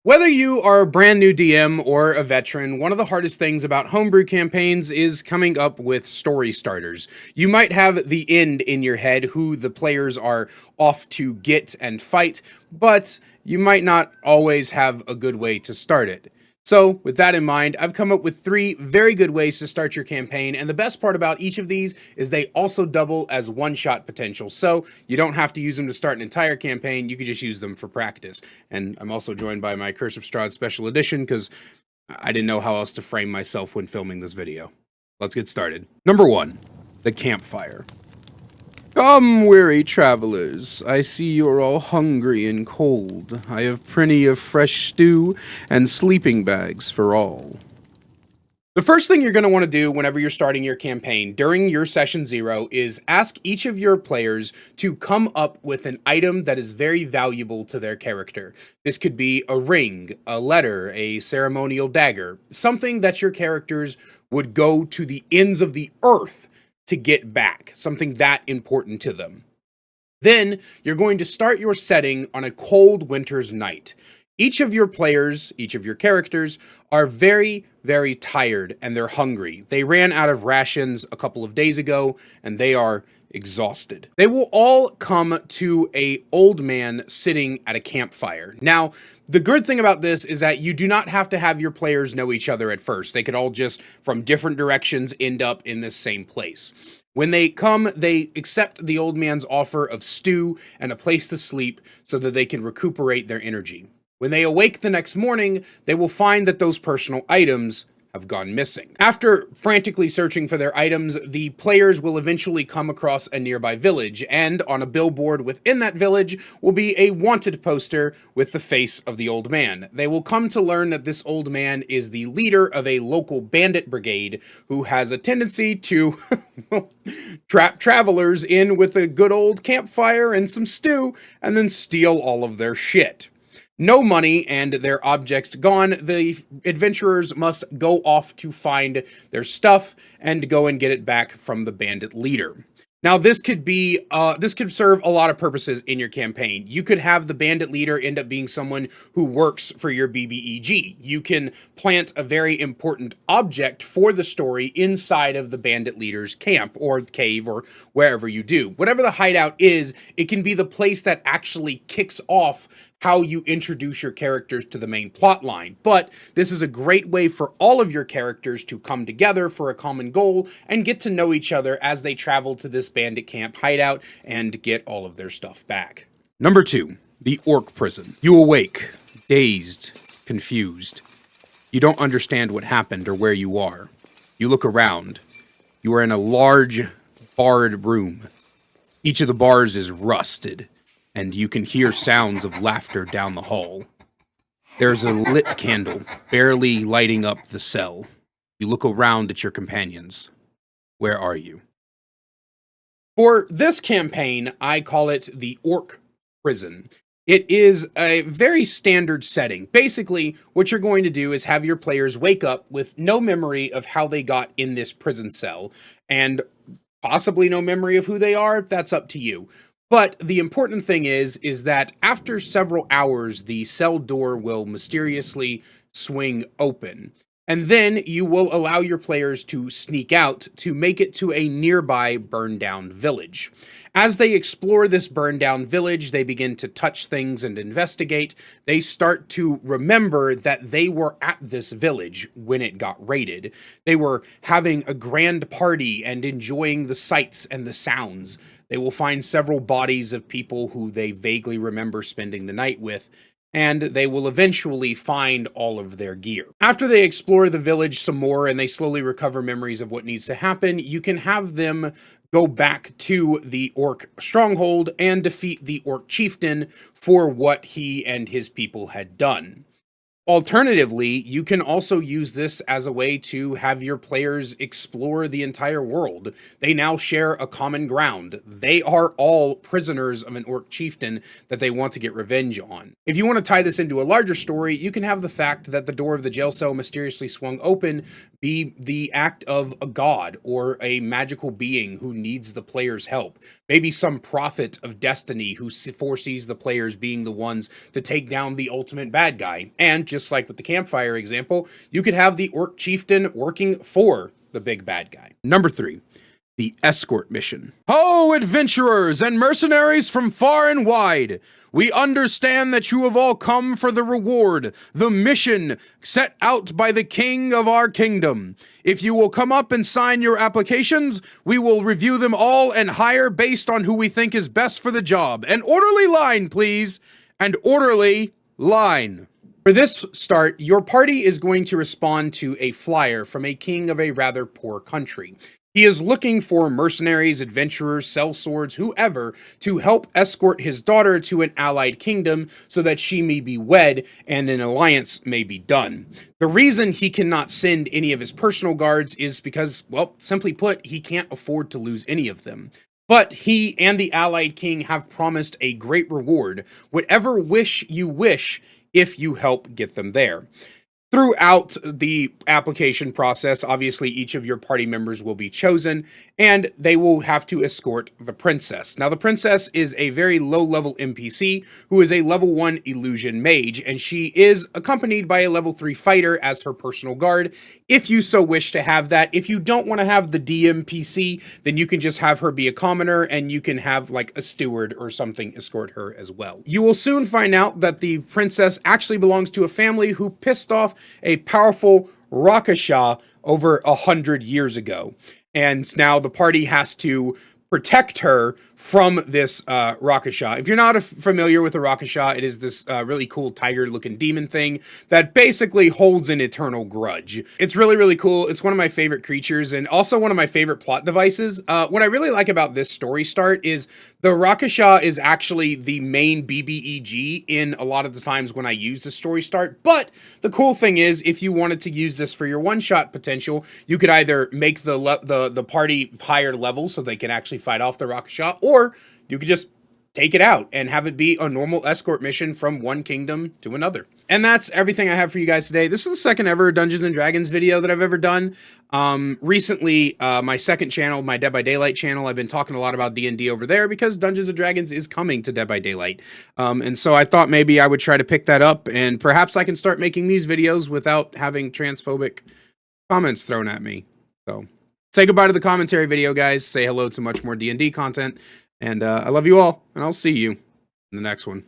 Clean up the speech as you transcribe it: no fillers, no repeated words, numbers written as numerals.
Whether you are a brand new DM or a veteran, one of the hardest things about homebrew campaigns is coming up with story starters. You might have the end in your head, who the players are off to get and fight, but you might not always have a good way to start it. So, with that in mind, I've come up with 3 very good ways to start your campaign, and the best part about each of these is they also double as one-shot potential, so you don't have to use them to start an entire campaign, you can just use them for practice. And I'm also joined by my Curse of Strahd Special Edition, because I didn't know how else to frame myself when filming this video. Let's get started. Number 1, the campfire. Come, weary travelers, I see you're all hungry and cold. I have plenty of fresh stew and sleeping bags for all. The first thing you're going to want to do whenever you're starting your campaign during your session 0 is ask each of your players to come up with an item that is very valuable to their character. This could be a ring, a letter, a ceremonial dagger, something that your characters would go to the ends of the earth to get back, something that important to them. Then you're going to start your setting on a cold winter's night. Each of your players, each of your characters, are very, very tired and they're hungry. They ran out of rations a couple of days ago and they are exhausted. They will all come to an old man sitting at a campfire. Now, the good thing about this is that you do not have to have your players know each other at first. They could all just, from different directions, end up in this same place. When they come, they accept the old man's offer of stew and a place to sleep so that they can recuperate their energy. When they awake the next morning, they will find that those personal items have gone missing. After frantically searching for their items, the players will eventually come across a nearby village, and on a billboard within that village will be a wanted poster with the face of the old man. They will come to learn that this old man is the leader of a local bandit brigade who has a tendency to trap travelers in with a good old campfire and some stew, and then steal all of their shit. No money and their objects gone, the adventurers must go off to find their stuff and go and get it back from the bandit leader. Now, this could serve a lot of purposes in your campaign. You could have the bandit leader end up being someone who works for your BBEG. You can plant a very important object for the story inside of the bandit leader's camp or cave or wherever you do. Whatever the hideout is, it can be the place that actually kicks off how you introduce your characters to the main plot line. But this is a great way for all of your characters to come together for a common goal and get to know each other as they travel to this bandit camp hideout and get all of their stuff back. Number 2, the orc prison. You awake, dazed, confused. You don't understand what happened or where you are. You look around. You are in a large, barred room. Each of the bars is rusted, and you can hear sounds of laughter down the hall. There's a lit candle barely lighting up the cell. You look around at your companions. Where are you? For this campaign, I call it the Orc Prison. It is a very standard setting. Basically, what you're going to do is have your players wake up with no memory of how they got in this prison cell, and possibly no memory of who they are. That's up to you. But the important thing is that after several hours, the cell door will mysteriously swing open. And then you will allow your players to sneak out to make it to a nearby burned down village. As they explore this burned down village, they begin to touch things and investigate. They start to remember that they were at this village when it got raided. They were having a grand party and enjoying the sights and the sounds. They will find several bodies of people who they vaguely remember spending the night with, and they will eventually find all of their gear. After they explore the village some more and they slowly recover memories of what needs to happen, you can have them go back to the orc stronghold and defeat the orc chieftain for what he and his people had done. Alternatively, you can also use this as a way to have your players explore the entire world. They now share a common ground. They are all prisoners of an orc chieftain that they want to get revenge on. If you want to tie this into a larger story, you can have the fact that the door of the jail cell mysteriously swung open be the act of a god or a magical being who needs the player's help. Maybe some prophet of destiny who foresees the players being the ones to take down the ultimate bad guy. And just like with the campfire example, you could have the orc chieftain working for the big bad guy. Number 3. The escort mission. Ho, adventurers and mercenaries from far and wide! We understand that you have all come for the reward, the mission set out by the king of our kingdom. If you will come up and sign your applications, we will review them all and hire based on who we think is best for the job. An orderly line, please. An orderly line. For this start, your party is going to respond to a flyer from a king of a rather poor country. He is looking for mercenaries, adventurers, sellswords, whoever, to help escort his daughter to an allied kingdom so that she may be wed and an alliance may be done. The reason he cannot send any of his personal guards is because, well, simply put, he can't afford to lose any of them. But he and the allied king have promised a great reward, whatever wish you wish, if you help get them there. Throughout the application process, obviously each of your party members will be chosen, and they will have to escort the princess. Now, the princess is a very low-level NPC who is a level 1 illusion mage, and she is accompanied by a level 3 fighter as her personal guard, if you so wish to have that. If you don't want to have the DMPC, then you can just have her be a commoner, and you can have, like, a steward or something escort her as well. You will soon find out that the princess actually belongs to a family who pissed off a powerful Rakasha over 100 years ago. And now the party has to protect her from this Rakasha. If you're not familiar with a Rakasha, it is this really cool tiger-looking demon thing that basically holds an eternal grudge. It's really, really cool. It's one of my favorite creatures and also one of my favorite plot devices. What I really like about this story start is the Rakasha is actually the main BBEG in a lot of the times when I use the story start, but the cool thing is if you wanted to use this for your one-shot potential, you could either make the party higher level so they can actually fight off the Rakasha, or you could just take it out and have it be a normal escort mission from one kingdom to another. And that's everything I have for you guys today. This is the second ever Dungeons and Dragons video that I've ever done. Recently, my second channel, my Dead by Daylight channel, I've been talking a lot about D&D over there because Dungeons and Dragons is coming to Dead by Daylight. And so I thought maybe I would try to pick that up, and perhaps I can start making these videos without having transphobic comments thrown at me. So say goodbye to the commentary video, guys. Say hello to much more D&D content. And I love you all, and I'll see you in the next one.